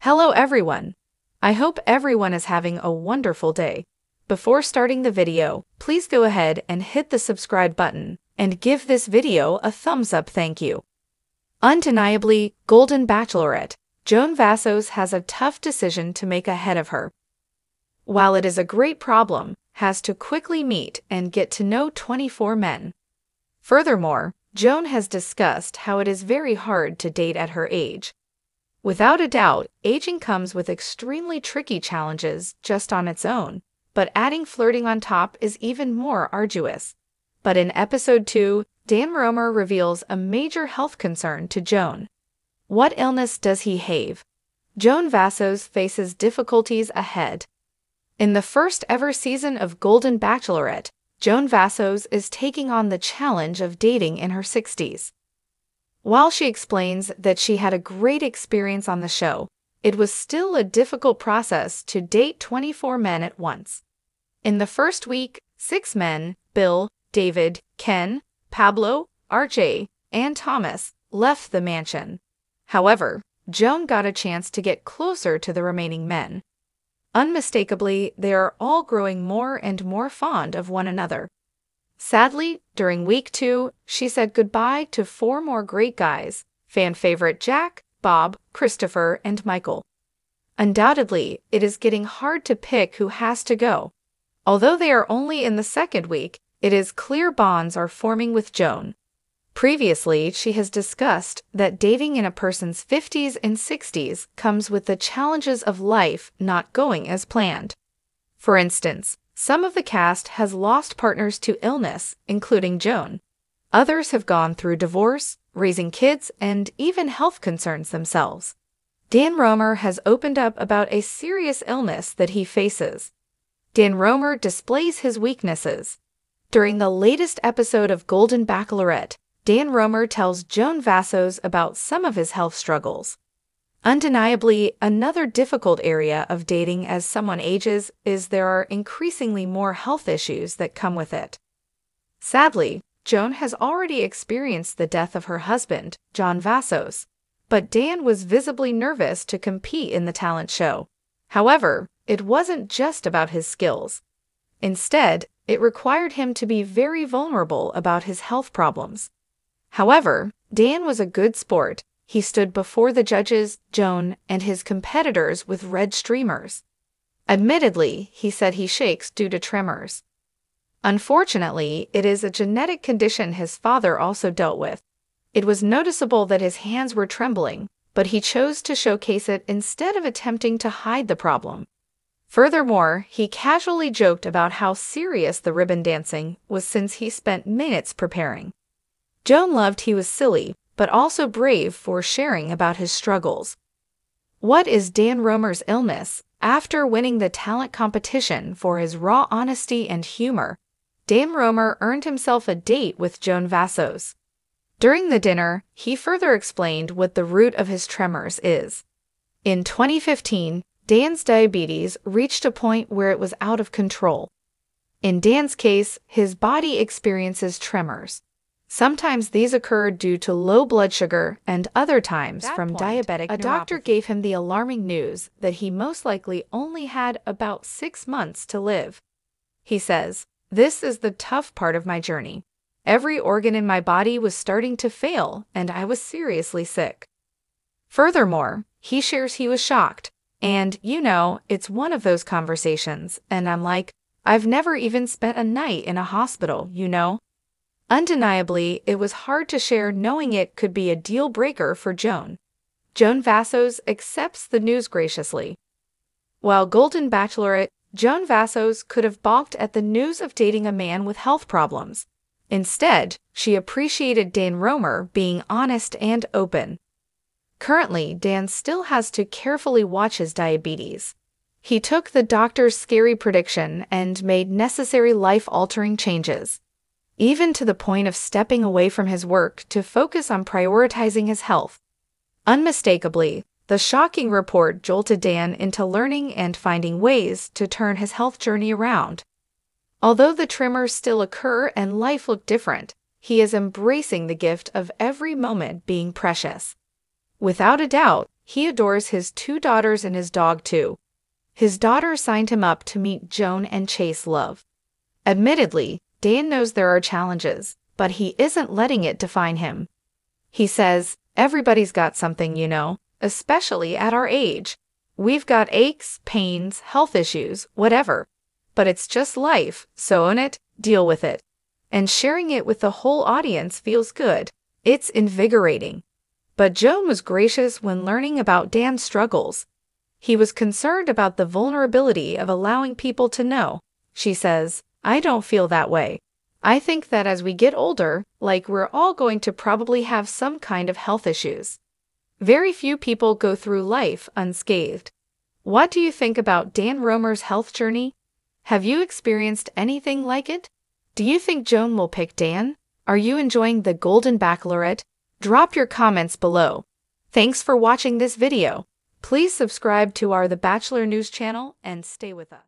Hello everyone! I hope everyone is having a wonderful day. Before starting the video, please go ahead and hit the subscribe button and give this video a thumbs up, thank you. Undeniably, Golden Bachelorette, Joan Vassos has a tough decision to make ahead of her. While it is a great problem, has to quickly meet and get to know 24 men. Furthermore, Joan has discussed how it is very hard to date at her age. Without a doubt, aging comes with extremely tricky challenges just on its own, but adding flirting on top is even more arduous. But in episode 2, Dan Romer reveals a major health concern to Joan. What illness does he have? Joan Vassos faces difficulties ahead. In the first ever season of Golden Bachelorette, Joan Vassos is taking on the challenge of dating in her 60s. While she explains that she had a great experience on the show, it was still a difficult process to date 24 men at once. In the first week, 6 men, Bill, David, Ken, Pablo, RJ, and Thomas, left the mansion. However, Joan got a chance to get closer to the remaining men. Unmistakably, they are all growing more and more fond of one another. Sadly, during week 2, she said goodbye to 4 more great guys, fan favorite Jack, Bob, Christopher, and Michael. Undoubtedly, it is getting hard to pick who has to go. Although they are only in the second week, it is clear bonds are forming with Joan. Previously, she has discussed that dating in a person's 50s and 60s comes with the challenges of life not going as planned. For instance, some of the cast has lost partners to illness, including Joan. Others have gone through divorce, raising kids, and even health concerns themselves. Dan Romer has opened up about a serious illness that he faces. Dan Romer displays his weaknesses. During the latest episode of Golden Bachelorette, Dan Romer tells Joan Vassos about some of his health struggles. Undeniably, another difficult area of dating as someone ages is there are increasingly more health issues that come with it. Sadly, Joan has already experienced the death of her husband, John Vassos, but Dan was visibly nervous to compete in the talent show. However, it wasn't just about his skills. Instead, it required him to be very vulnerable about his health problems. However, Dan was a good sport. He stood before the judges, Joan, and his competitors with red streamers. Admittedly, he said he shakes due to tremors. Unfortunately, it is a genetic condition his father also dealt with. It was noticeable that his hands were trembling, but he chose to showcase it instead of attempting to hide the problem. Furthermore, he casually joked about how serious the ribbon dancing was since he spent minutes preparing. Joan loved he was silly, but also brave for sharing about his struggles. What is Dan Romer's illness? After winning the talent competition for his raw honesty and humor, Dan Romer earned himself a date with Joan Vassos. During the dinner, he further explained what the root of his tremors is. In 2015, Dan's diabetes reached a point where it was out of control. In Dan's case, his body experiences tremors. Sometimes these occur due to low blood sugar and other times from diabetic neuropathy. A doctor gave him the alarming news that he most likely only had about 6 months to live. He says, "This is the tough part of my journey. Every organ in my body was starting to fail and I was seriously sick." Furthermore, he shares he was shocked. And, it's one of those conversations, and I'm like, I've never even spent a night in a hospital, Undeniably, it was hard to share knowing it could be a deal breaker for Joan. Joan Vassos accepts the news graciously. While Golden Bachelorette, Joan Vassos could have balked at the news of dating a man with health problems. Instead, she appreciated Dan Romer being honest and open. Currently, Dan still has to carefully watch his diabetes. He took the doctor's scary prediction and made necessary life-altering changes, even to the point of stepping away from his work to focus on prioritizing his health. Unmistakably, the shocking report jolted Dan into learning and finding ways to turn his health journey around. Although the tremors still occur and life look different, he is embracing the gift of every moment being precious. Without a doubt, He adores his 2 daughters and his dog too. His daughter signed him up to meet Joan and chase love. Admittedly, Dan knows there are challenges, but he isn't letting it define him. He says, "Everybody's got something, especially at our age. We've got aches, pains, health issues, whatever. But it's just life, so own it, deal with it." And sharing it with the whole audience feels good. It's invigorating. But Joan was gracious when learning about Dan's struggles. He was concerned about the vulnerability of allowing people to know. She says, "I don't feel that way. I think that as we get older, we're all going to probably have some kind of health issues. Very few people go through life unscathed." What do you think about Dan Romer's health journey? Have you experienced anything like it? Do you think Joan will pick Dan? Are you enjoying the Golden Bachelorette? Drop your comments below. Thanks for watching this video. Please subscribe to our The Bachelor News channel and stay with us.